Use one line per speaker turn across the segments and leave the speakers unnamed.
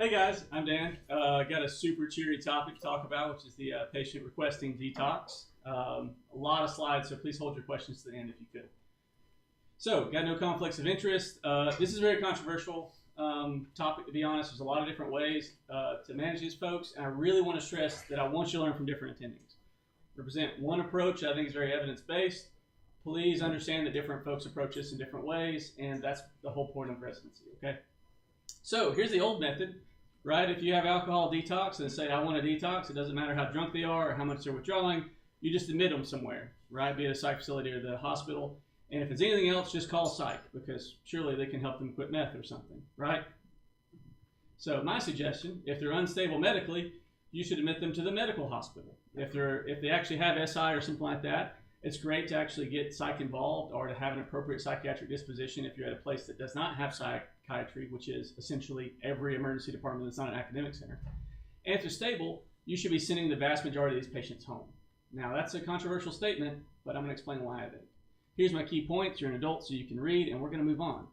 Hey guys, I'm Dan. Got a super cheery topic to talk about, which is the patient requesting detox. A lot of slides, so please hold your questions to the end if you could. So, got no conflicts of interest. This is a very controversial topic, to be honest. There's a lot of different ways to manage these folks, and I really want to stress that I want you to learn from different attendings. Represent one approach I think is very evidence-based. Please understand that different folks approach this in different ways, and that's the whole point of residency, okay? So, here's the old method. Right? If you have alcohol detox and say, I want a detox, it doesn't matter how drunk they are or how much they're withdrawing, you just admit them somewhere, right? Be it a psych facility or the hospital. And if it's anything else, just call psych, because surely they can help them quit meth or something, right? So my suggestion, if they're unstable medically, you should admit them to the medical hospital. If they actually have SI or something like that, it's great to actually get psych involved or to have an appropriate psychiatric disposition if you're at a place that does not have psychiatry, which is essentially every emergency department that's not an academic center. And if they're stable, you should be sending the vast majority of these patients home. Now, that's a controversial statement, but I'm going to explain why I think. Here's my key points. You're an adult, so you can read, and we're going to move on.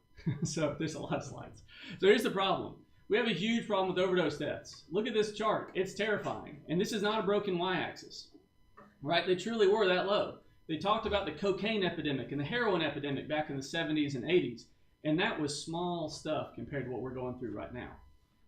So there's a lot of slides. So here's the problem. We have a huge problem with overdose deaths. Look at this chart. It's terrifying. And this is not a broken y-axis, right? They truly were that low. They talked about the cocaine epidemic and the heroin epidemic back in the 70s and 80s, and that was small stuff compared to what we're going through right now.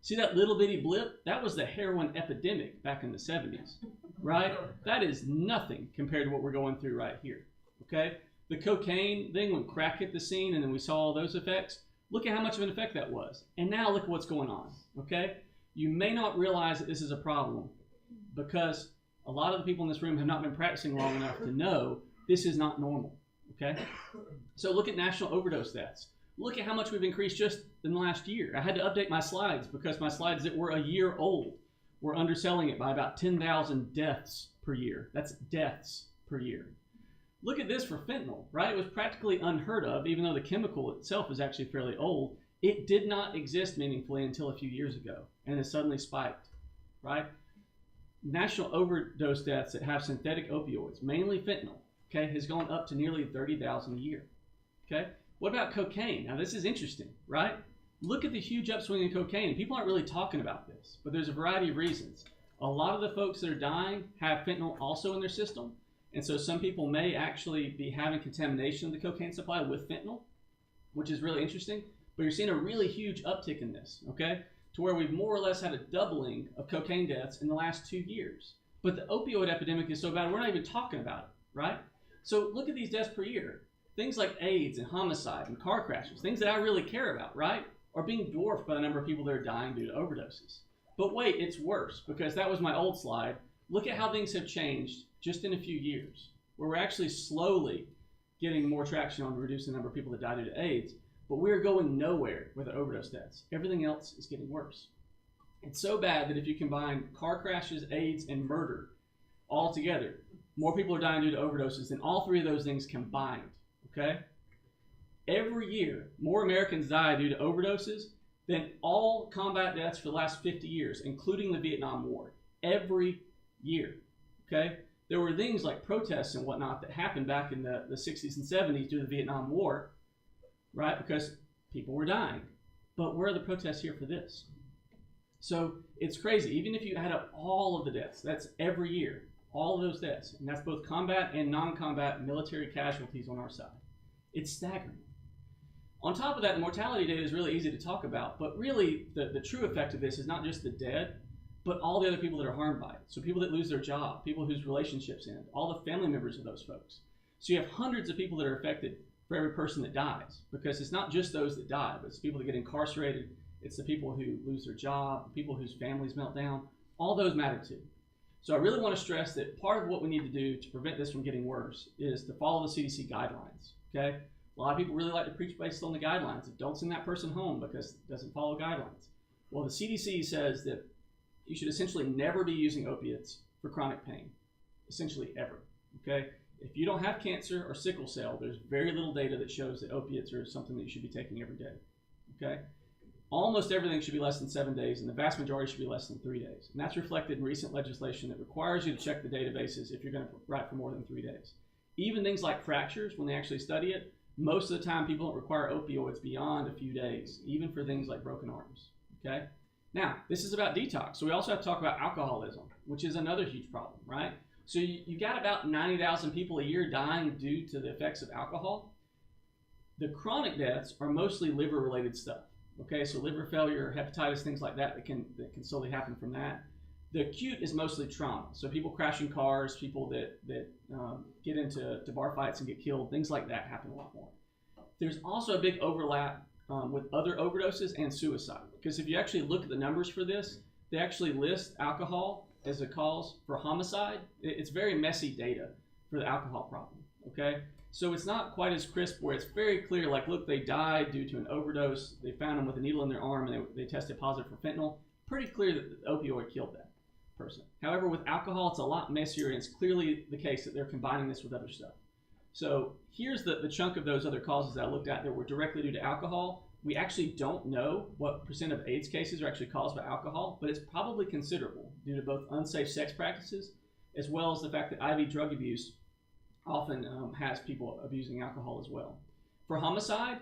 See that little bitty blip? That was the heroin epidemic back in the 70s, right? That is nothing compared to what we're going through right here, okay? The cocaine thing, when crack hit the scene and then we saw all those effects, look at how much of an effect that was. And now look at what's going on, okay? You may not realize that this is a problem because a lot of the people in this room have not been practicing long enough to know this is not normal, okay? So look at national overdose deaths. Look at how much we've increased just in the last year. I had to update my slides because my slides that were a year old were underselling it by about 10,000 deaths per year. That's deaths per year. Look at this for fentanyl, right? It was practically unheard of, even though the chemical itself is actually fairly old. It did not exist meaningfully until a few years ago, and it suddenly spiked, right? National overdose deaths that have synthetic opioids, mainly fentanyl, okay, has gone up to nearly 30,000 a year, okay? What about cocaine? Now, this is interesting, right? Look at the huge upswing in cocaine. People aren't really talking about this, but there's a variety of reasons. A lot of the folks that are dying have fentanyl also in their system, and so some people may actually be having contamination of the cocaine supply with fentanyl, which is really interesting, but you're seeing a really huge uptick in this, okay? To where we've more or less had a doubling of cocaine deaths in the last 2 years. But the opioid epidemic is so bad, we're not even talking about it, right? So look at these deaths per year. Things like AIDS and homicide and car crashes, things that I really care about, right, are being dwarfed by the number of people that are dying due to overdoses. But wait, it's worse, because that was my old slide. Look at how things have changed just in a few years, where we're actually slowly getting more traction on reducing the number of people that die due to AIDS, but we're going nowhere with the overdose deaths. Everything else is getting worse. It's so bad that if you combine car crashes, AIDS, and murder all together, more people are dying due to overdoses than all three of those things combined, okay? Every year, more Americans die due to overdoses than all combat deaths for the last 50 years, including the Vietnam War. Every year, okay? There were things like protests and whatnot that happened back in the 60s and 70s due to the Vietnam War, right? Because people were dying. But where are the protests here for this? So it's crazy. Even if you add up all of the deaths, that's every year, all of those deaths, and that's both combat and non-combat military casualties on our side. It's staggering. On top of that, the mortality data is really easy to talk about, but really the true effect of this is not just the dead, but all the other people that are harmed by it. So people that lose their job, people whose relationships end, all the family members of those folks. So you have hundreds of people that are affected for every person that dies, because it's not just those that die, but it's people that get incarcerated, it's the people who lose their job, the people whose families melt down. All those matter too. So I really want to stress that part of what we need to do to prevent this from getting worse is to follow the CDC guidelines, okay? A lot of people really like to preach based on the guidelines. Don't send that person home because it doesn't follow guidelines. Well, the CDC says that you should essentially never be using opiates for chronic pain, essentially ever, okay? If you don't have cancer or sickle cell, there's very little data that shows that opiates are something that you should be taking every day, okay? Almost everything should be less than 7 days, and the vast majority should be less than 3 days. And that's reflected in recent legislation that requires you to check the databases if you're going to write for more than 3 days. Even things like fractures, when they actually study it, most of the time people don't require opioids beyond a few days, even for things like broken arms, okay? Now, this is about detox. So we also have to talk about alcoholism, which is another huge problem, right? So you got about 90,000 people a year dying due to the effects of alcohol. The chronic deaths are mostly liver-related stuff. Okay, so liver failure, hepatitis, things like that can slowly happen from that. The acute is mostly trauma. So people crashing cars, people that get into bar fights and get killed, things like that happen a lot more. There's also a big overlap with other overdoses and suicide. Because if you actually look at the numbers for this, they actually list alcohol as a cause for homicide. It's very messy data for the alcohol problem, okay? So it's not quite as crisp where it's very clear, like, look, they died due to an overdose. They found them with a needle in their arm and they tested positive for fentanyl. Pretty clear that the opioid killed that person. However, with alcohol, it's a lot messier, and it's clearly the case that they're combining this with other stuff. So here's the chunk of those other causes that I looked at that were directly due to alcohol. We actually don't know what % of AIDS cases are actually caused by alcohol, but it's probably considerable due to both unsafe sex practices as well as the fact that IV drug abuse often has people abusing alcohol as well. For homicide,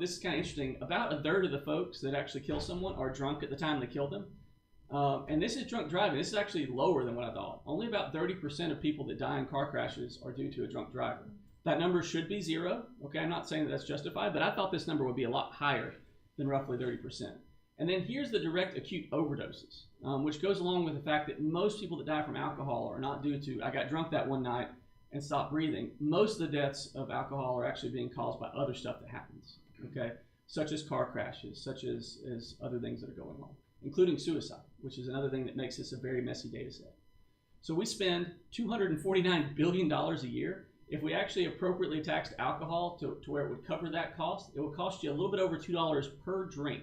this is kind of interesting. About a third of the folks that actually kill someone are drunk at the time they killed them. And this is drunk driving. This is actually lower than what I thought. Only about 30% of people that die in car crashes are due to a drunk driver. That number should be 0. Okay, I'm not saying that that's justified, but I thought this number would be a lot higher than roughly 30%. And then here's the direct acute overdoses, which goes along with the fact that most people that die from alcohol are not due to, I got drunk that one night and stopped breathing. Most of the deaths of alcohol are actually being caused by other stuff that happens, okay? Such as car crashes, such as other things that are going on, including suicide, which is another thing that makes this a very messy data set. So we spend $249 billion a year. If we actually appropriately taxed alcohol to where it would cover that cost, it would cost you a little bit over $2 per drink.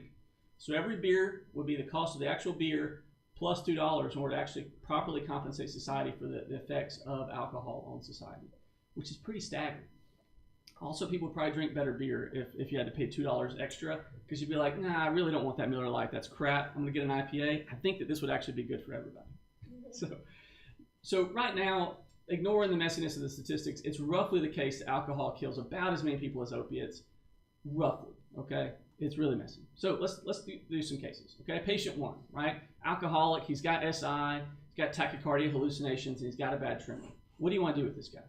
So every beer would be the cost of the actual beer plus $2 in order to actually properly compensate society for the effects of alcohol on society, which is pretty staggering. Also, people would probably drink better beer if you had to pay $2 extra, because you'd be like, nah, I really don't want that Miller Lite. That's crap. I'm going to get an IPA. I think that this would actually be good for everybody. So right now, ignoring the messiness of the statistics, it's roughly the case that alcohol kills about as many people as opiates, roughly, okay? It's really messy. So let's do some cases, okay? Patient 1, right? Alcoholic, he's got SI, he's got tachycardia, hallucinations, and he's got a bad tremor. What do you want to do with this guy?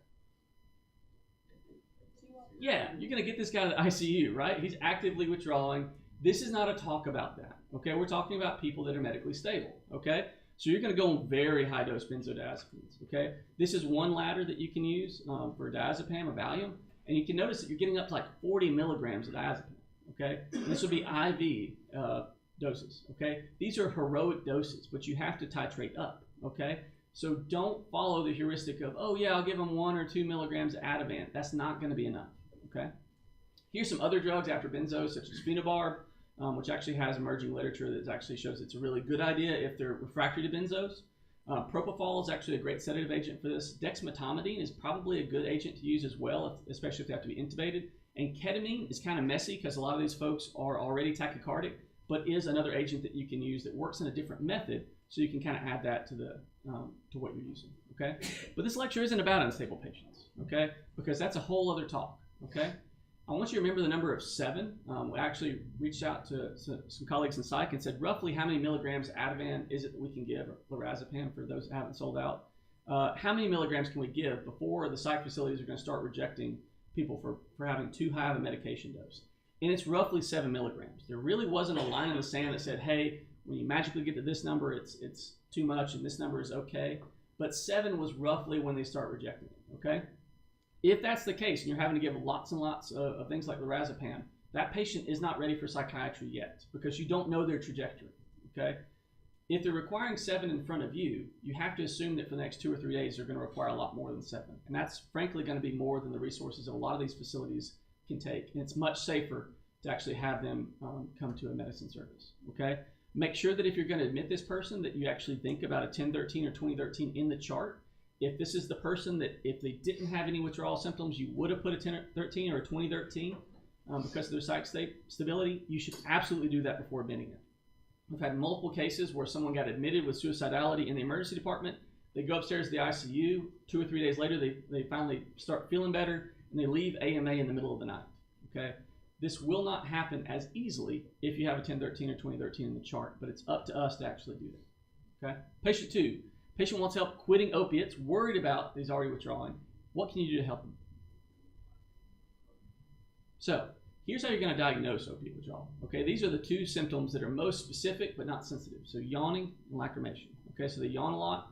Yeah, you're going to get this guy to the ICU, right? He's actively withdrawing. This is not a talk about that, okay? We're talking about people that are medically stable, okay? So you're going to go on very high-dose benzodiazepines, okay? This is one ladder that you can use for diazepam or Valium, and you can notice that you're getting up to like 40 milligrams of diazepam, okay? And this would be IV doses, okay? These are heroic doses, but you have to titrate up, okay? So don't follow the heuristic of, oh yeah, I'll give them 1 or 2 milligrams of Ativan. That's not going to be enough, okay? Here's some other drugs after benzos, such as phenobarb, which actually has emerging literature that actually shows it's a really good idea if they're refractory to benzos. Propofol is actually a great sedative agent for this. Dexmetamidine is probably a good agent to use as well, especially if they have to be intubated. And ketamine is kind of messy because a lot of these folks are already tachycardic, but is another agent that you can use that works in a different method, so you can kind of add that to the to what you're using, okay? But this lecture isn't about unstable patients, okay? Because that's a whole other talk, okay? I want you to remember the number of 7. We actually reached out to some colleagues in psych and said, roughly how many milligrams of Ativan is it that we can give, or lorazepam for those that haven't sold out? How many milligrams can we give before the psych facilities are going to start rejecting people for having too high of a medication dose? And it's roughly 7 milligrams. There really wasn't a line in the sand that said, hey, when you magically get to this number, it's too much and this number is okay. But 7 was roughly when they start rejecting it, okay? If that's the case, and you're having to give lots and lots of things like lorazepam, that patient is not ready for psychiatry yet because you don't know their trajectory, okay? If they're requiring 7 in front of you, you have to assume that for the next 2 or 3 days, they're going to require a lot more than 7. And that's frankly going to be more than the resources of a lot of these facilities can take. And it's much safer to actually have them come to a medicine service, okay? Make sure that if you're going to admit this person, that you actually think about a 1013 or 2013 in the chart. If this is the person that if they didn't have any withdrawal symptoms, you would have put a 1013 or a 2013 because of their psych stability, you should absolutely do that before admitting it. We've had multiple cases where someone got admitted with suicidality in the emergency department. They go upstairs to the ICU. 2 or 3 days later, they finally start feeling better, and they leave AMA in the middle of the night. Okay, This will not happen as easily if you have a 1013 or 2013 in the chart, but it's up to us to actually do that. Okay. Patient 2. Patient wants help quitting opiates, worried about he's already withdrawing. What can you do to help him? So here's how you're going to diagnose opiate withdrawal. Okay, these are the two symptoms that are most specific but not sensitive. So yawning and lacrimation. Okay, so they yawn a lot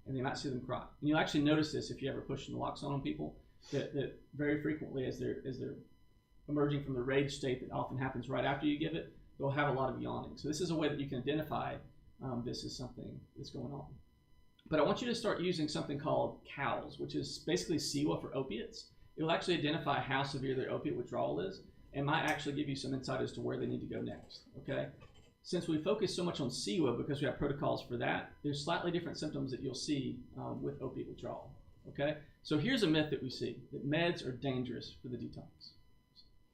and they might see them cry. And you'll actually notice this if you ever push naloxone on people, that very frequently as they're emerging from the rage state that often happens right after you give it, they'll have a lot of yawning. So this is a way that you can identify this is something that's going on. But I want you to start using something called COWS, which is basically SIWA for opiates. It will actually identify how severe their opiate withdrawal is and might actually give you some insight as to where they need to go next, okay? Since we focus so much on SIWA because we have protocols for that, there's slightly different symptoms that you'll see with opiate withdrawal, okay? So here's a myth that we see, that meds are dangerous for the detox.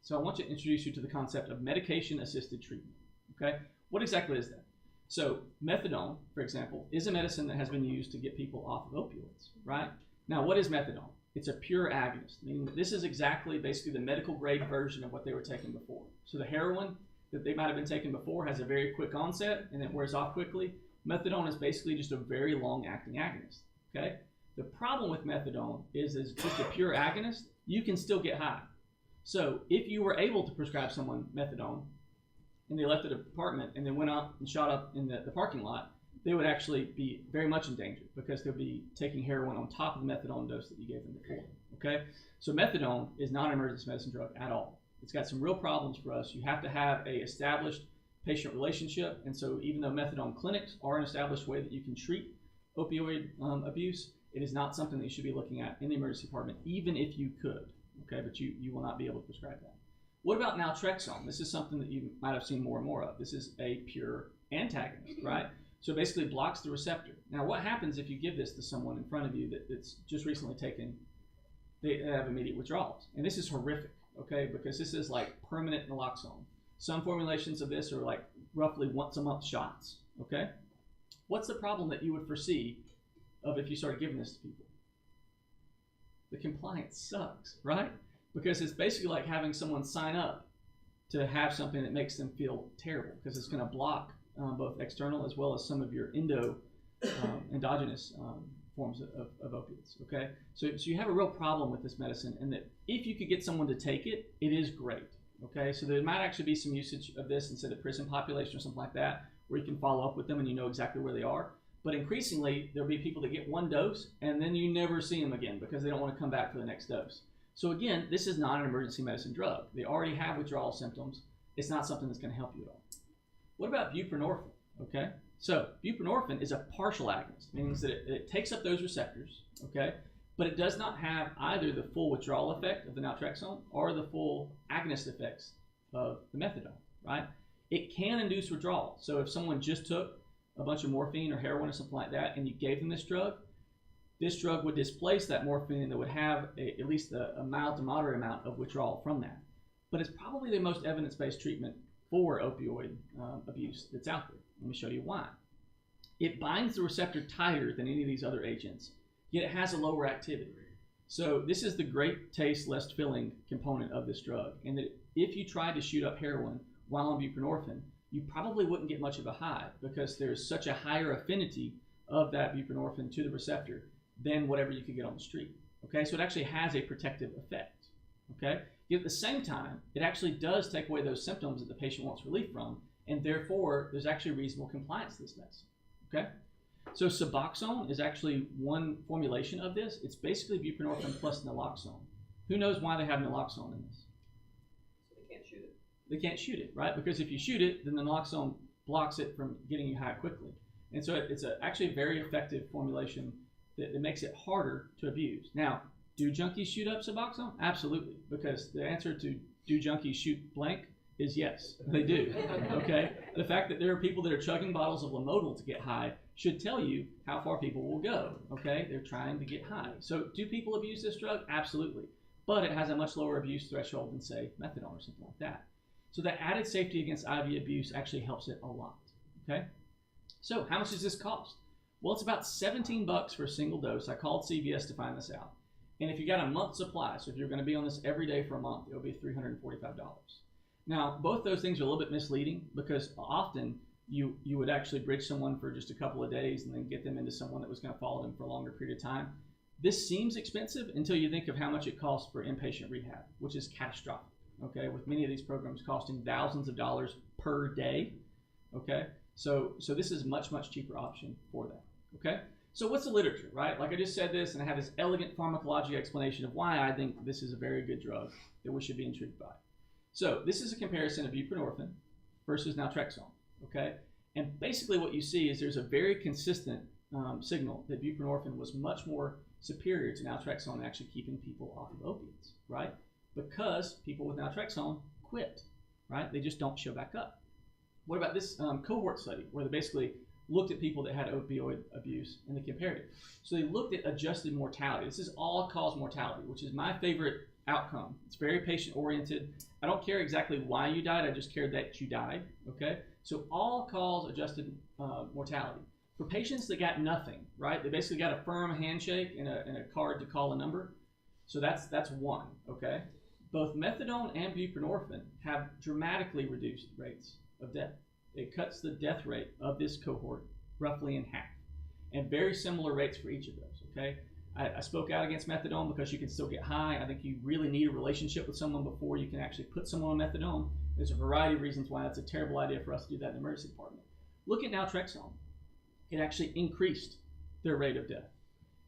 So I want to introduce you to the concept of medication-assisted treatment, okay? What exactly is that? So methadone, for example, is a medicine that has been used to get people off of opioids, right? Now, what is methadone? It's a pure agonist, meaning that this is exactly basically the medical grade version of what they were taking before. So the heroin that they might have been taking before has a very quick onset and it wears off quickly. Methadone is basically just a very long-acting agonist, okay? The problem with methadone is just a pure agonist, you can still get high. So if you were able to prescribe someone methadone and they left the department and then went out and shot up in the parking lot, they would actually be very much in danger because they'll be taking heroin on top of the methadone dose that you gave them before, okay? So methadone is not an emergency medicine drug at all. It's got some real problems for us. You have to have a established patient relationship, and so even though methadone clinics are an established way that you can treat opioid abuse, it is not something that you should be looking at in the emergency department, even if you could, okay? But you will not be able to prescribe that. What about naltrexone? This is something that you might have seen more and more of. This is a pure antagonist, right? So it basically blocks the receptor. Now what happens if you give this to someone in front of you that's just recently taken, they have immediate withdrawals. And this is horrific, okay? Because this is like permanent naloxone. Some formulations of this are like roughly once a month shots, okay? What's the problem that you would foresee of if you started giving this to people? The compliance sucks, right? Because it's basically like having someone sign up to have something that makes them feel terrible because it's going to block both external as well as some of your endogenous forms of opiates, okay? So you have a real problem with this medicine, and that if you could get someone to take it, it is great, okay? So there might actually be some usage of this instead of prison population or something like that, where you can follow up with them and you know exactly where they are. But increasingly, there'll be people that get one dose and then you never see them again because they don't want to come back for the next dose. So again, this is not an emergency medicine drug. They already have withdrawal symptoms. It's not something that's going to help you at all. What about buprenorphine? Okay, so buprenorphine is a partial agonist, meaning that it takes up those receptors, okay, but it does not have either the full withdrawal effect of the naltrexone or the full agonist effects of the methadone, right? It can induce withdrawal. So if someone just took a bunch of morphine or heroin or something like that and you gave them this drug would displace that morphine and it would have at least a mild to moderate amount of withdrawal from that. But it's probably the most evidence-based treatment for opioid abuse that's out there. Let me show you why. It binds the receptor tighter than any of these other agents, yet it has a lower activity. So this is the great taste, less filling component of this drug. And that if you tried to shoot up heroin while on buprenorphine, you probably wouldn't get much of a high because there's such a higher affinity of that buprenorphine to the receptor than whatever you could get on the street. Okay, so it actually has a protective effect. Okay, yet at the same time, it actually does take away those symptoms that the patient wants relief from, and therefore there's actually reasonable compliance to this medicine. Okay, so Suboxone is actually one formulation of this. It's basically buprenorphine plus naloxone. Who knows why they have naloxone in this?
So they can't shoot it.
They can't shoot it, right? Because if you shoot it, then the naloxone blocks it from getting you high quickly. And so it's actually a very effective formulation that makes it harder to abuse. Now, do junkies shoot up Suboxone? Absolutely, because the answer to do junkies shoot blank is yes, they do, okay? The fact that there are people that are chugging bottles of Lamodal to get high should tell you how far people will go, okay? They're trying to get high. So do people abuse this drug? Absolutely, but it has a much lower abuse threshold than, say, methadone or something like that. So that added safety against IV abuse actually helps it a lot, okay? So how much does this cost? Well, it's about $17 for a single dose. I called CVS to find this out. And if you got a month supply, so if you're going to be on this every day for a month, it'll be $345. Now, both those things are a little bit misleading because often you would actually bridge someone for just a couple of days and then get them into someone that was going to follow them for a longer period of time. This seems expensive until you think of how much it costs for inpatient rehab, which is catastrophic, okay, with many of these programs costing thousands of dollars per day, okay? So this is a much, much cheaper option for that, okay? So what's the literature, right? Like I just said this, and I have this elegant pharmacology explanation of why I think this is a very good drug that we should be intrigued by. So this is a comparison of buprenorphine versus naltrexone, okay? And basically what you see is there's a very consistent signal that buprenorphine was much more superior to naltrexone in actually keeping people off of opiates, right? Because people with naltrexone quit, right? They just don't show back up. What about this cohort study where they basically looked at people that had opioid abuse and they compared it? So they looked at adjusted mortality. This is all-cause mortality, which is my favorite outcome. It's very patient-oriented. I don't care exactly why you died. I just care that you died, okay? So all-cause adjusted mortality. For patients that got nothing, right? They basically got a firm handshake and a card to call a number. So that's one, okay? Both methadone and buprenorphine have dramatically reduced rates of death. It cuts the death rate of this cohort roughly in half, and very similar rates for each of those, okay? I spoke out against methadone because you can still get high. I think you really need a relationship with someone before you can actually put someone on methadone. There's a variety of reasons why that's a terrible idea for us to do that in the emergency department. Look at naltrexone. It actually increased their rate of death.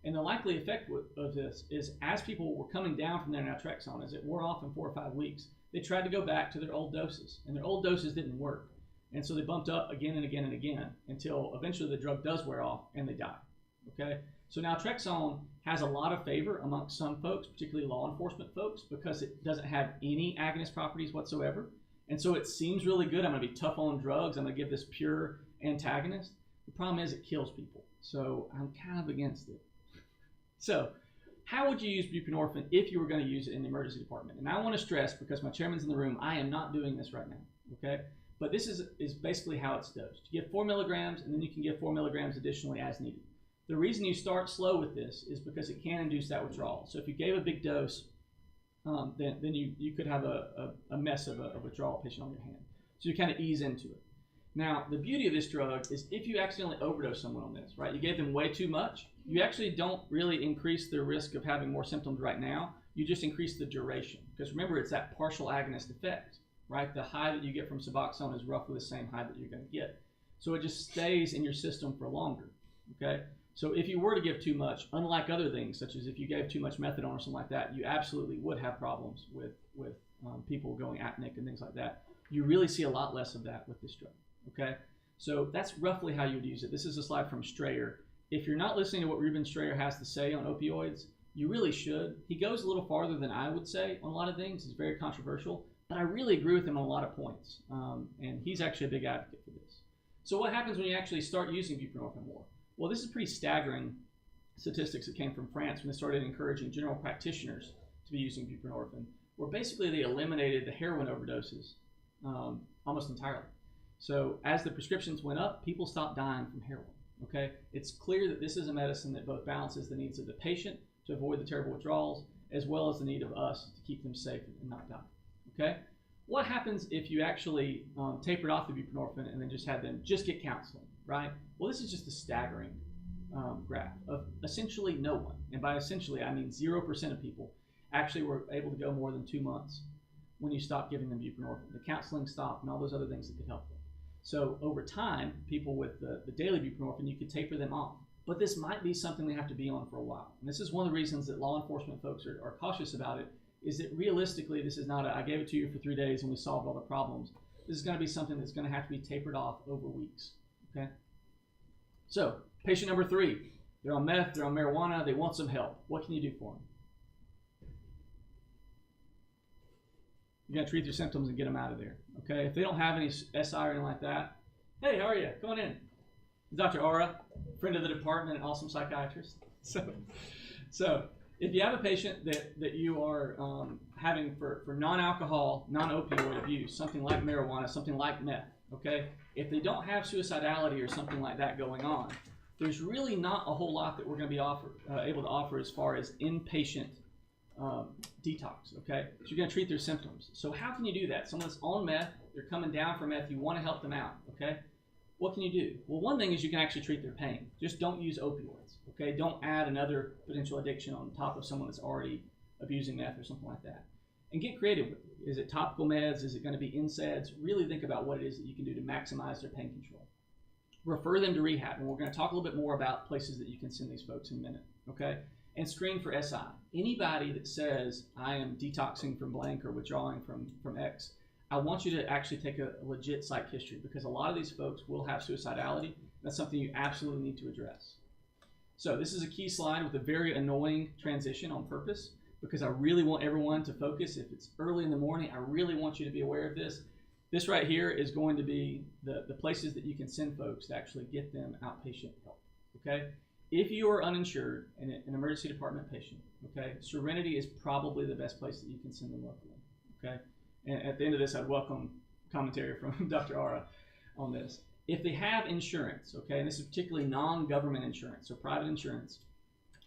And the likely effect of this is as people were coming down from their naltrexone, as it wore off in 4 or 5 weeks, they tried to go back to their old doses, and their old doses didn't work. And so they bumped up again and again and again until eventually the drug does wear off and they die, okay? So naltrexone has a lot of favor amongst some folks, particularly law enforcement folks, because it doesn't have any agonist properties whatsoever. And so it seems really good. I'm going to be tough on drugs. I'm going to give this pure antagonist. The problem is it kills people. So I'm kind of against it. So how would you use buprenorphine if you were going to use it in the emergency department? And I want to stress, because my chairman's in the room, I am not doing this right now, okay? But this is basically how it's dosed. You give 4 milligrams, and then you can give 4 milligrams additionally as needed. The reason you start slow with this is because it can induce that withdrawal. So if you gave a big dose, then you could have a mess of a withdrawal patient on your hand. So you kind of ease into it. Now, the beauty of this drug is if you accidentally overdose someone on this, right? You gave them way too much, you actually don't really increase their risk of having more symptoms right now. You just increase the duration. Because remember, it's that partial agonist effect, right? The high that you get from Suboxone is roughly the same high that you're going to get. So it just stays in your system for longer, okay? So if you were to give too much, unlike other things, such as if you gave too much methadone or something like that, you absolutely would have problems with people going apneic and things like that. You really see a lot less of that with this drug, okay? So that's roughly how you would use it. This is a slide from Strayer. If you're not listening to what Ruben Strayer has to say on opioids, you really should. He goes a little farther than I would say on a lot of things. He's very controversial, but I really agree with him on a lot of points. And he's actually a big advocate for this. So what happens when you actually start using buprenorphine more? Well, this is pretty staggering statistics that came from France when they started encouraging general practitioners to be using buprenorphine, where basically they eliminated the heroin overdoses almost entirely. So as the prescriptions went up, people stopped dying from heroin, okay? It's clear that this is a medicine that both balances the needs of the patient to avoid the terrible withdrawals, as well as the need of us to keep them safe and not die, okay? What happens if you actually tapered off the buprenorphine and then just had them just get counseling, right? Well, this is just a staggering graph of essentially no one. And by essentially, I mean 0% of people actually were able to go more than 2 months when you stopped giving them buprenorphine. The counseling stopped and all those other things that could help them. So over time, people with the daily buprenorphine, you could taper them off. But this might be something they have to be on for a while. And this is one of the reasons that law enforcement folks are cautious about it, is that realistically, this is not I gave it to you for 3 days and we solved all the problems. This is going to be something that's going to have to be tapered off over weeks, okay? So, patient number 3, they're on meth, they're on marijuana, they want some help. What can you do for them? You got to treat their symptoms and get them out of there, okay? If they don't have any SI or anything like that, hey, how are you? Come on in. Dr. Aura, friend of the department, an awesome psychiatrist. So if you have a patient that you are having for non-alcohol, non-opioid abuse, something like marijuana, something like meth, okay? If they don't have suicidality or something like that going on, there's really not a whole lot that we're going to be able to offer as far as inpatient detox, okay? So you're going to treat their symptoms. So how can you do that? Someone that's on meth, they're coming down from meth, you want to help them out, okay? What can you do? Well, one thing is you can actually treat their pain. Just don't use opioids, okay? Don't add another potential addiction on top of someone that's already abusing meth or something like that. And get creative with it. Is it topical meds? Is it going to be NSAIDs? Really think about what it is that you can do to maximize their pain control. Refer them to rehab, and we're going to talk a little bit more about places that you can send these folks in a minute, okay? And screen for SI. Anybody that says, I am detoxing from blank or withdrawing from X, I want you to actually take a legit psych history, because a lot of these folks will have suicidality. That's something you absolutely need to address. So this is a key slide with a very annoying transition on purpose, because I really want everyone to focus. If it's early in the morning, I really want you to be aware of this. This right here is going to be the places that you can send folks to actually get them outpatient help, okay? If you are uninsured and an emergency department patient, okay, Serenity is probably the best place that you can send them locally, okay? And at the end of this, I'd welcome commentary from Dr. Ara on this. If they have insurance, okay, and this is particularly non-government insurance, so private insurance,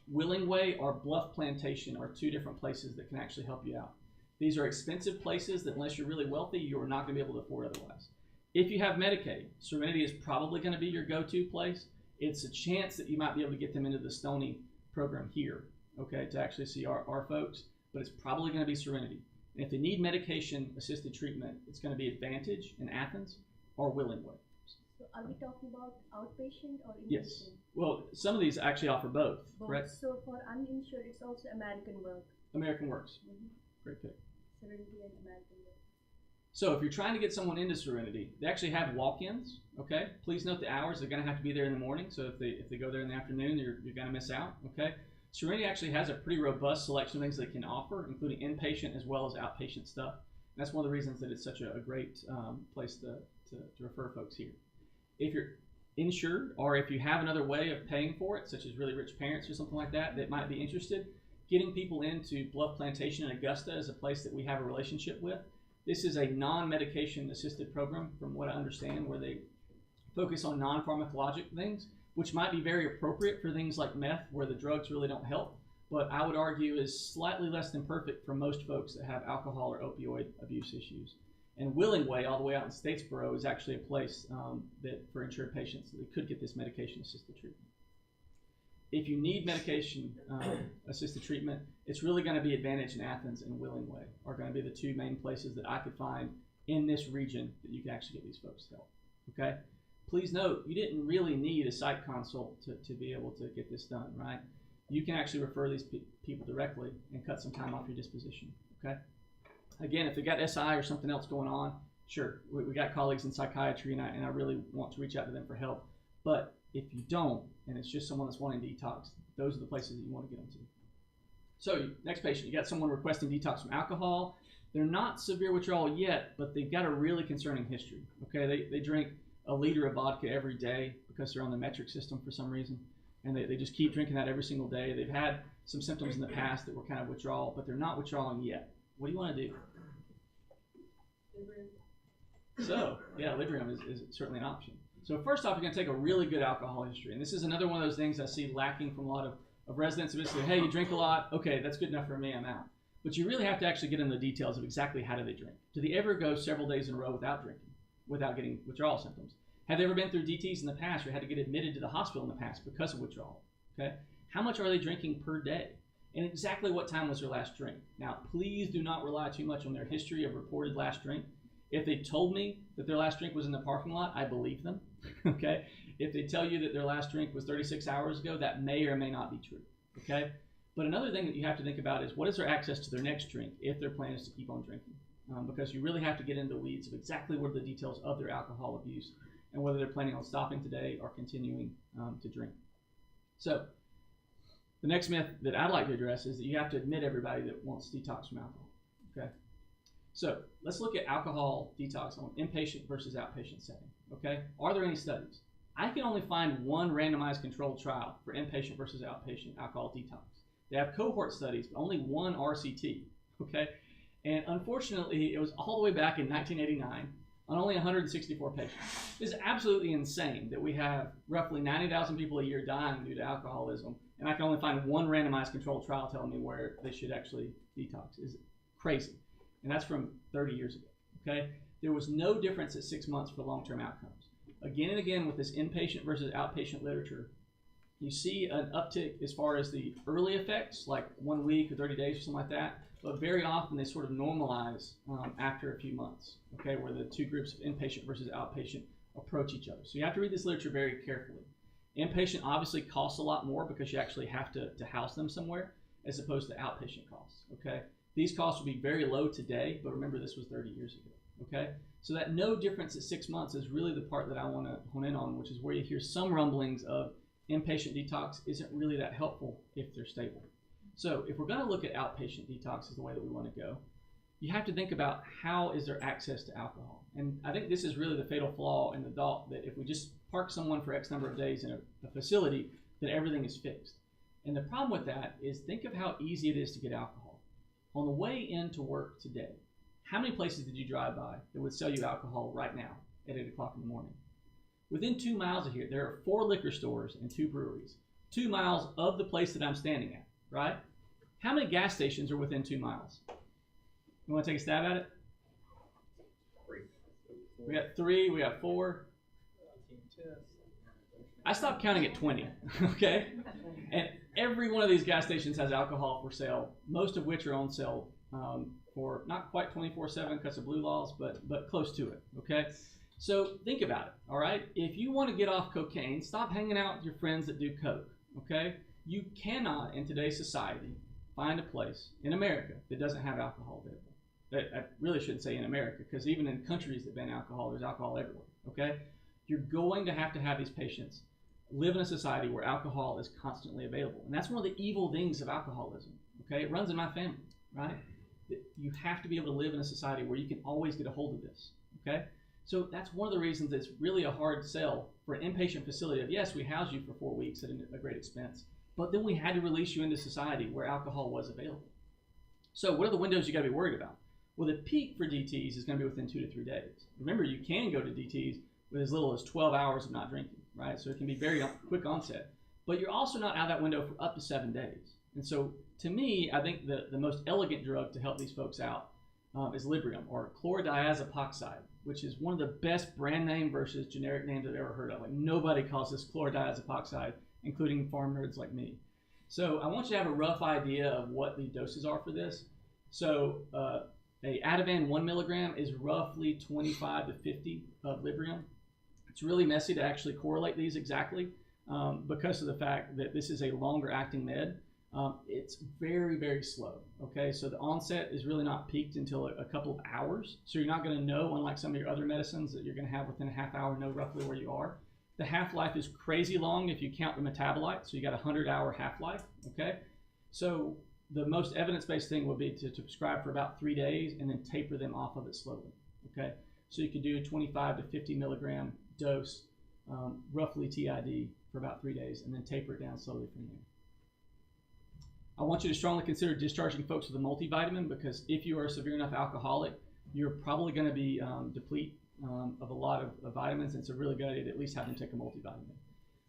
Willing Way or Bluff Plantation are two different places that can actually help you out. These are expensive places that unless you're really wealthy, you're not going to be able to afford otherwise. If you have Medicaid, Serenity is probably going to be your go-to place. It's a chance that you might be able to get them into the Stony program here, okay, to actually see our folks, but it's probably going to be Serenity. And if they need medication-assisted treatment, it's going to be Advantage in Athens or Willing Way.
So are we talking about outpatient or inpatient?
Yes. Well, some of these actually offer both, correct?
So for uninsured, it's also American Work.
American Works.
Mm-hmm.
Great pick.
Serenity and American Work.
So if you're trying to get someone into Serenity, they actually have walk-ins, okay? Please note the hours. They're going to have to be there in the morning, so if they go there in the afternoon, you're going to miss out, okay? Serenity actually has a pretty robust selection of things they can offer, including inpatient as well as outpatient stuff. And that's one of the reasons that it's such a great place to refer folks here. If you're insured, or if you have another way of paying for it, such as really rich parents or something like that might be interested, getting people into Bluff Plantation in Augusta is a place that we have a relationship with. This is a non-medication assisted program, from what I understand, where they focus on non-pharmacologic things, which might be very appropriate for things like meth, where the drugs really don't help, but I would argue is slightly less than perfect for most folks that have alcohol or opioid abuse issues. And Willing Way, all the way out in Statesboro, is actually a place that for insured patients that could get this medication-assisted treatment. If you need medication-assisted treatment, it's really going to be Advantage in Athens and Willing Way are going to be the two main places that I could find in this region that you can actually get these folks help. Okay? Please note, you didn't really need a psych consult to be able to get this done, right? You can actually refer these people directly and cut some time off your disposition. Okay? Again, if they got SI or something else going on, sure, we got colleagues in psychiatry, and I really want to reach out to them for help. But if you don't, and it's just someone that's wanting detox, those are the places that you want to get them to. So, next patient, you got someone requesting detox from alcohol. They're not severe withdrawal yet, but they've got a really concerning history. Okay, they drink a liter of vodka every day because they're on the metric system for some reason, and they just keep drinking that every single day. They've had some symptoms in the past that were kind of withdrawal, but they're not withdrawing yet. What do you want to do? So, yeah, Librium is certainly an option. So first off, you're going to take a really good alcohol history. And this is another one of those things I see lacking from a lot of residents. Basically, hey, you drink a lot. Okay, that's good enough for me. I'm out. But you really have to actually get into the details of exactly how do they drink. Do they ever go several days in a row without drinking, without getting withdrawal symptoms? Have they ever been through DTs in the past or had to get admitted to the hospital in the past because of withdrawal? Okay, how much are they drinking per day? And exactly what time was their last drink? Now, please do not rely too much on their history of reported last drink. If they told me that their last drink was in the parking lot, I believe them, okay? If they tell you that their last drink was 36 hours ago, that may or may not be true, okay? But another thing that you have to think about is what is their access to their next drink if their plan is to keep on drinking? Because you really have to get into the weeds of exactly what are the details of their alcohol abuse and whether they're planning on stopping today or continuing to drink. So the next myth that I'd like to address is that you have to admit everybody that wants to detox from alcohol, okay? So let's look at alcohol detox on inpatient versus outpatient setting, okay? Are there any studies? I can only find one randomized controlled trial for inpatient versus outpatient alcohol detox. They have cohort studies, but only one RCT, okay? And unfortunately, it was all the way back in 1989. on only 164 patients. It's absolutely insane that we have roughly 90,000 people a year dying due to alcoholism, and I can only find one randomized controlled trial telling me where they should actually detox. It's crazy. And that's from 30 years ago, okay? There was no difference at 6 months for long-term outcomes. Again and again with this inpatient versus outpatient literature, you see an uptick as far as the early effects, like 1 week or 30 days or something like that, but very often they sort of normalize after a few months, okay, where the two groups of inpatient versus outpatient approach each other. So you have to read this literature very carefully. Inpatient obviously costs a lot more because you actually have to house them somewhere as opposed to outpatient costs, okay? These costs will be very low today, but remember this was 30 years ago, okay? So that no difference at 6 months is really the part that I want to hone in on, which is where you hear some rumblings of inpatient detox isn't really that helpful if they're stable. So if we're going to look at outpatient detox as the way that we want to go, you have to think about how is there access to alcohol. And I think this is really the fatal flaw in the thought that if we just park someone for X number of days in a facility, that everything is fixed. And the problem with that is think of how easy it is to get alcohol. On the way into work today, how many places did you drive by that would sell you alcohol right now at 8 o'clock in the morning? Within 2 miles of here, there are 4 liquor stores and 2 breweries. 2 miles of the place that I'm standing at, right? How many gas stations are within 2 miles? You want to take a stab at it?
3.
We got 3, we got 4. I stopped counting at 20, okay? And every one of these gas stations has alcohol for sale, most of which are on sale for not quite 24/7 because of blue laws, but close to it, okay? So think about it, all right? If you want to get off cocaine, stop hanging out with your friends that do coke, okay? You cannot, in today's society, find a place in America that doesn't have alcohol available. I really shouldn't say in America, because even in countries that ban alcohol, there's alcohol everywhere, okay? You're going to have these patients live in a society where alcohol is constantly available. And that's one of the evil things of alcoholism, okay? It runs in my family, right? You have to be able to live in a society where you can always get a hold of this, okay? So that's one of the reasons it's really a hard sell for an inpatient facility of, yes, we house you for 4 weeks at a great expense, but then we had to release you into society where alcohol was available. So what are the windows you got to be worried about? Well, the peak for DTs is going to be within 2 to 3 days. Remember, you can go to DTs with as little as 12 hours of not drinking, right? So it can be very quick onset. But you're also not out of that window for up to 7 days. And so to me, I think the most elegant drug to help these folks out is Librium, or chlordiazepoxide, which is one of the best brand name versus generic names I've ever heard of. Like nobody calls this chlordiazepoxide, including farm nerds like me. So I want you to have a rough idea of what the doses are for this. So a Ativan 1 milligram is roughly 25 to 50 of Librium. It's really messy to actually correlate these exactly because of the fact that this is a longer acting med. It's very, very slow, okay? So the onset is really not peaked until a couple of hours. So you're not gonna know, unlike some of your other medicines, that you're gonna have within a half hour, know roughly where you are. The half-life is crazy long if you count the metabolite. So you got a 100-hour half-life, okay? So the most evidence-based thing would be to prescribe for about 3 days and then taper them off of it slowly, okay? So you could do a 25 to 50 milligram dose, roughly TID, for about 3 days and then taper it down slowly from there. I want you to strongly consider discharging folks with a multivitamin, because if you are a severe enough alcoholic, you're probably going to be deplete of a lot of vitamins. And it's a really good idea to at least have them take a multivitamin.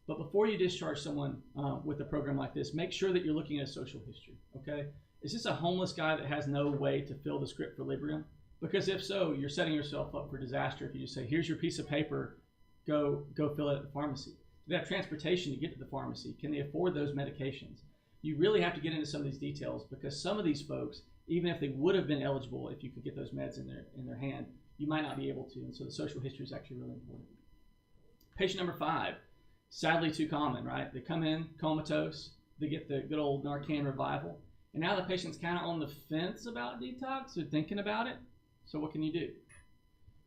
But before you discharge someone with a program like this, make sure that you're looking at a social history, okay? Is this a homeless guy that has no way to fill the script for Librium? Because if so, you're setting yourself up for disaster if you just say, here's your piece of paper, go fill it at the pharmacy. Do they have transportation to get to the pharmacy? Can they afford those medications? You really have to get into some of these details, because some of these folks, even if they would have been eligible if you could get those meds in their hand, you might not be able to. And so the social history is actually really important. Patient number 5, sadly too common, right? They come in comatose, they get the good old Narcan revival, and now the patient's kind of on the fence about detox. They're thinking about it. So what can you do?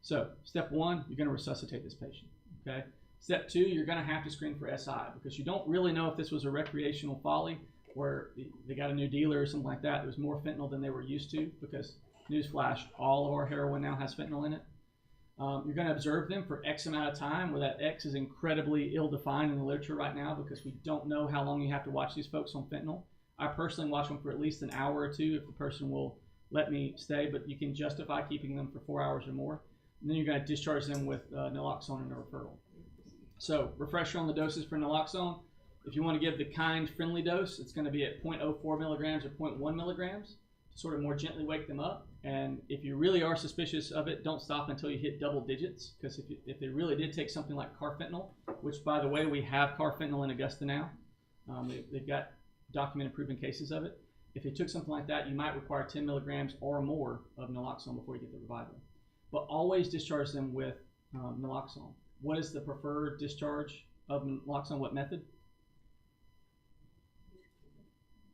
So step 1, you're going to resuscitate this patient, okay? Step 2, you're going to have to screen for SI, because you don't really know if this was a recreational folly where they got a new dealer or something like that. There was more fentanyl than they were used to, because newsflash, all of our heroin now has fentanyl in it. You're going to observe them for X amount of time, where that X is incredibly ill-defined in the literature right now, because we don't know how long you have to watch these folks on fentanyl. I personally watch them for at least an hour or 2 if the person will let me stay, but you can justify keeping them for 4 hours or more. and then you're going to discharge them with naloxone and a referral. So, refresher on the doses for naloxone. If you want to give the kind-friendly dose, it's going to be at 0.04 milligrams or 0.1 milligrams to sort of more gently wake them up. And if you really are suspicious of it, don't stop until you hit double digits, because if they really did take something like carfentanil, which, by the way, we have carfentanil in Augusta now. They've got documented proven cases of it. If they took something like that, you might require 10 milligrams or more of naloxone before you get the revival. But always discharge them with naloxone. What is the preferred discharge of naloxone? What method?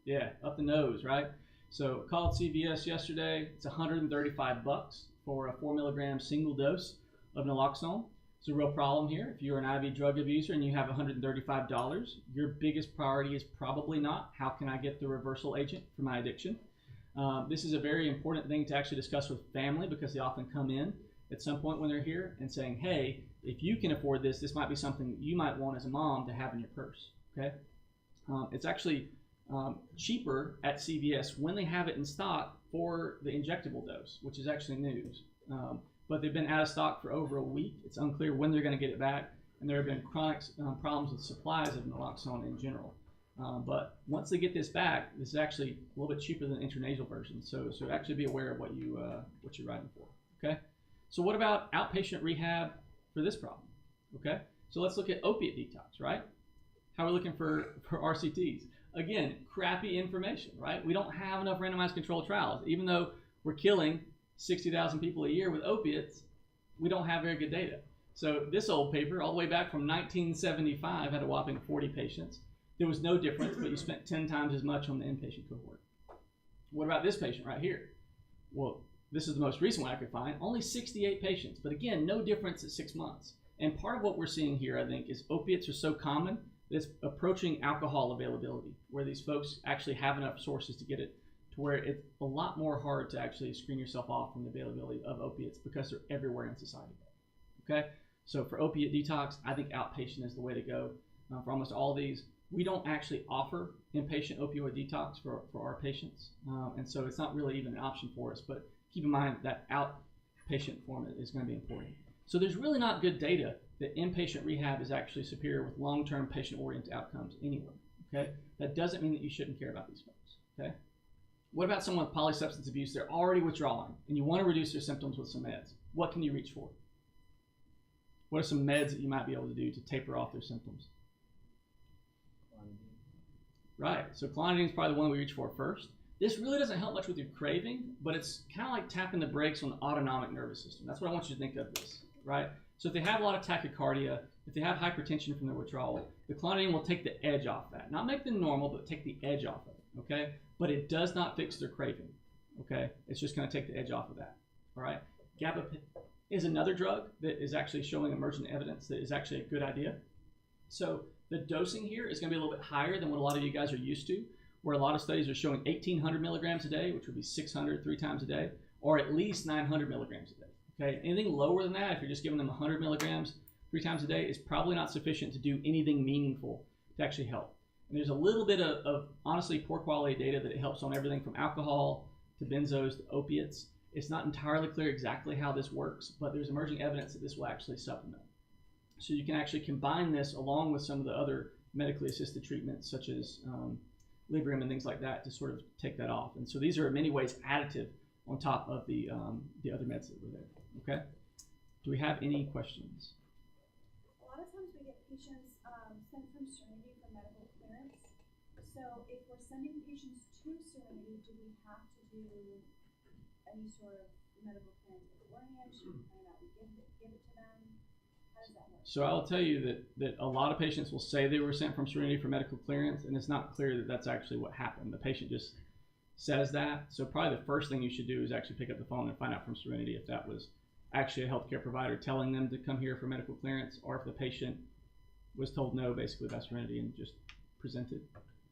Yeah, up the nose, right? So called CVS yesterday. It's $135 for a 4 milligram single dose of naloxone. It's a real problem here. If you're an IV drug abuser and you have $135, your biggest priority is probably not, how can I get the reversal agent for my addiction? This is a very important thing to actually discuss with family, because they often come in at some point when they're here and saying, hey, if you can afford this, this might be something you might want as a mom to have in your purse, okay? It's actually cheaper at CVS when they have it in stock for the injectable dose, which is actually news. But they've been out of stock for over a week. It's unclear when they're going to get it back, and there have been chronic problems with supplies of naloxone in general. But once they get this back, this is actually a little bit cheaper than the intranasal version. So actually be aware of what you're writing for. Okay. So what about outpatient rehab for this problem? Okay. So let's look at opiate detox, right? How are we looking for RCTs? Again, crappy information, right? We don't have enough randomized controlled trials. Even though we're killing 60,000 people a year with opiates, we don't have very good data. So this old paper, all the way back from 1975, had a whopping 40 patients. There was no difference, but you spent 10 times as much on the inpatient cohort. What about this patient right here? Well, this is the most recent one I could find. Only 68 patients, but again, no difference at 6 months. And part of what we're seeing here, I think, is opiates are so common that it's approaching alcohol availability, where these folks actually have enough sources to get it to where it's a lot more hard to actually screen yourself off from the availability of opiates, because they're everywhere in society. Okay, so for opiate detox, I think outpatient is the way to go. For almost all of these, we don't actually offer inpatient opioid detox for our patients, and so it's not really even an option for us, but keep in mind that outpatient form is going to be important. So there's really not good data that inpatient rehab is actually superior with long-term patient-oriented outcomes anyway, okay? That doesn't mean that you shouldn't care about these folks, okay? What about someone with polysubstance abuse? They're already withdrawing, and you want to reduce their symptoms with some meds. What can you reach for? What are some meds that you might be able to do to taper off their symptoms? Right, so clonidine is probably the one we reach for first. This really doesn't help much with your craving, but it's kind of like tapping the brakes on the autonomic nervous system. That's what I want you to think of this, right? So if they have a lot of tachycardia, if they have hypertension from their withdrawal, the clonidine will take the edge off that. Not make them normal, but take the edge off of it, okay? But it does not fix their craving, okay? It's just going to take the edge off of that, all right? Gabapentin is another drug that is actually showing emergent evidence that is actually a good idea. So the dosing here is going to be a little bit higher than what a lot of you guys are used to, where a lot of studies are showing 1,800 milligrams a day, which would be 600 3 times a day, or at least 900 milligrams a day. Okay, anything lower than that, if you're just giving them 100 milligrams 3 times a day, is probably not sufficient to do anything meaningful to actually help. And there's a little bit of honestly poor quality data that it helps on everything from alcohol to benzos to opiates. It's not entirely clear exactly how this works, but there's emerging evidence that this will actually supplement. So you can actually combine this along with some of the other medically assisted treatments, such as Librium and things like that, to sort of take that off. And so these are in many ways additive on top of the other meds that were there. Okay? Do we have any questions?
A lot of times we get patients sent from Serenity for medical clearance. So if we're sending patients to Serenity, do we have to do any sort of medical clearance beforehand? Should we find out we give it to them? How does that work?
So I'll tell you that a lot of patients will say they were sent from Serenity for medical clearance, and it's not clear that that's actually what happened. The patient just says that. So probably the first thing you should do is actually pick up the phone and find out from Serenity if that was actually a healthcare provider telling them to come here for medical clearance, or if the patient was told no basically by Serenity and just presented.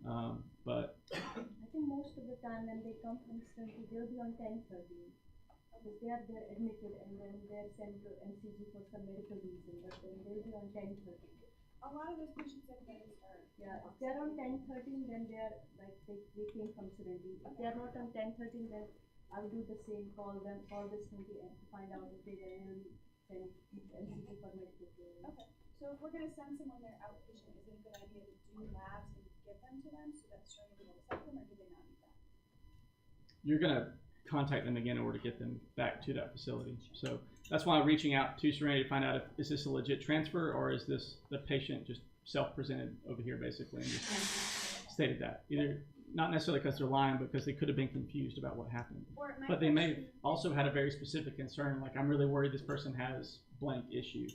But
I think most of the time when they come from Serenity, they'll be on 1013. Because they are there admitted and then they're sent to MCG for some medical reason, but then they'll be on 1013.
A lot of those patients have noticed are.
Yeah, if they're on 1013, then they're like they came from Serenity. If they're not on 1013, then I'll do the same, call this committee and find out if they will really send NCG for medical care.
Okay, so if we're gonna send someone there outpatient, is it a good idea to do labs and give them to them so that Serenity will accept them, or do they not need that?
You're going to contact them again in order to get them back to that facility. So that's why I'm reaching out to Serenity to find out if is this a legit transfer or is this the patient just self-presented over here basically and just stated that. Either not necessarily because they're lying, but because they could have been confused about what happened. But they may have also had a very specific concern, like I'm really worried this person has blank issue.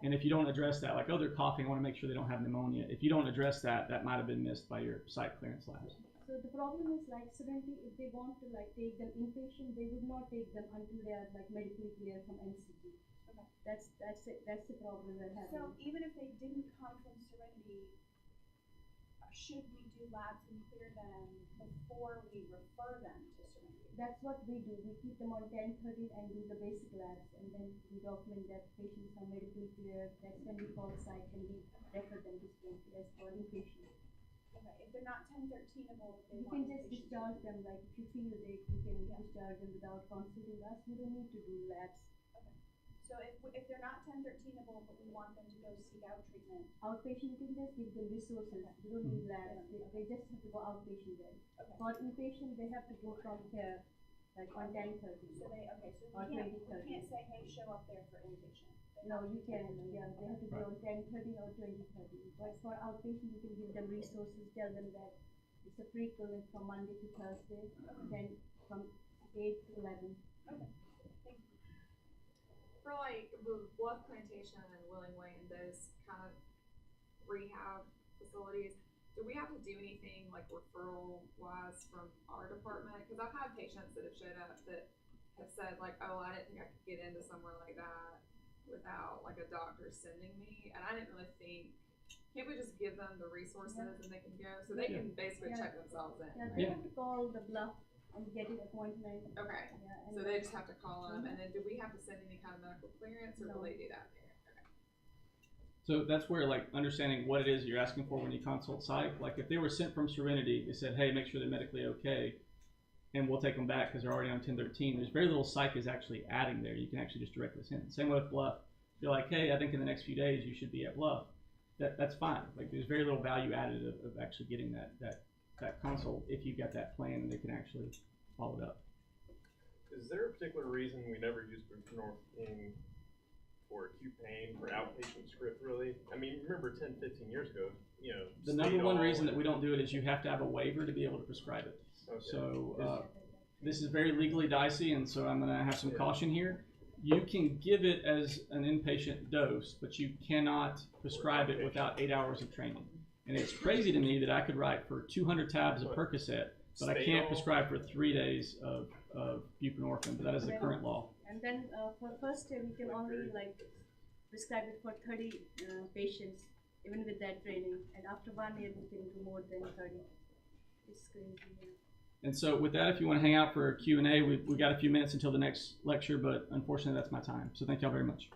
And if you don't address that, like, oh, they're coughing, I want to make sure they don't have pneumonia. If you don't address that, that might have been missed by your site clearance labs.
So the problem is like Serenity, if they want to like take them inpatient, they would not take them until they are like medically clear from NCG.
Okay.
That's the problem we're having.
So even if they didn't come from Serenity, should we do labs and clear them before we refer them to Serenity?
That's what we do. We keep them on 10:30 and do the basic labs, and then we document that patients are medically clear. That's when we call site and we refer them to Serenity as for inpatient.
Okay, if they're not 1013able, they
You
want
can just
inpatient.
discharge them, like if you feel they, you can discharge them without consulting us. You don't need to do labs.
So if they're not 1013able, but we want them to go seek out treatment,
Outpatient, you can just give them resources. You don't need labs. They just have to go outpatient then.
Okay.
For inpatient, they have to go from here, like on 10:30.
so
Or
we can't
2030.
say, hey, show up there for inpatient. They
No,
have
you
to
can,
be
yeah, they have to be on 10:30 or 20:30. But for outpatient, you can give them resources, tell them that it's a free clinic from Monday to Thursday, then from 8 to 11.
Okay, thank you.
For like the Bluff Plantation and Willing Way and those kind of rehab facilities, do we have to do anything like referral wise from our department? Because I've had patients that have showed up that have said like, oh, I didn't think I could get into somewhere like that without like a doctor sending me, and I didn't really think. Can't we just give them the resources and they can go, so they can basically check themselves in?
Yeah, they have to call the Bluff and get an appointment.
Okay.
Yeah, and
So they just have to call them, and then do we have to send any kind of medical clearance, or will they do that there? Okay.
So that's where like understanding what it is you're asking for when you consult psych. Like if they were sent from Serenity, they said, hey, make sure they're medically okay, and we'll take them back because they're already on 1013. There's very little psych is actually adding there. You can actually just directly send. Same with Bluff. You're like, hey, I think in the next few days you should be at Bluff. That's fine. Like there's very little value added of actually getting that consult if you've got that plan and they can actually follow it up.
Is there a particular reason we never use buprenorphine for acute pain for outpatient script really? I mean, remember 10, 15 years ago, you know.
The number one reason that we don't do it is you have to have a waiver to be able to prescribe it.
Okay.
So this is very legally dicey, and so I'm going to have some caution here. You can give it as an inpatient dose, but you cannot prescribe it without 8 hours of training. And it's crazy to me that I could write for 200 tabs of Percocet, but I can't prescribe for 3 days of buprenorphine, but that is the current law.
And then for first year, we can only like prescribe it for 30 patients, even with that training. And after 1 year, we can do more than 30. It's crazy. Yeah.
And so with that, if you want to hang out for a Q&A, we've got a few minutes until the next lecture, but unfortunately that's my time. So thank y'all very much.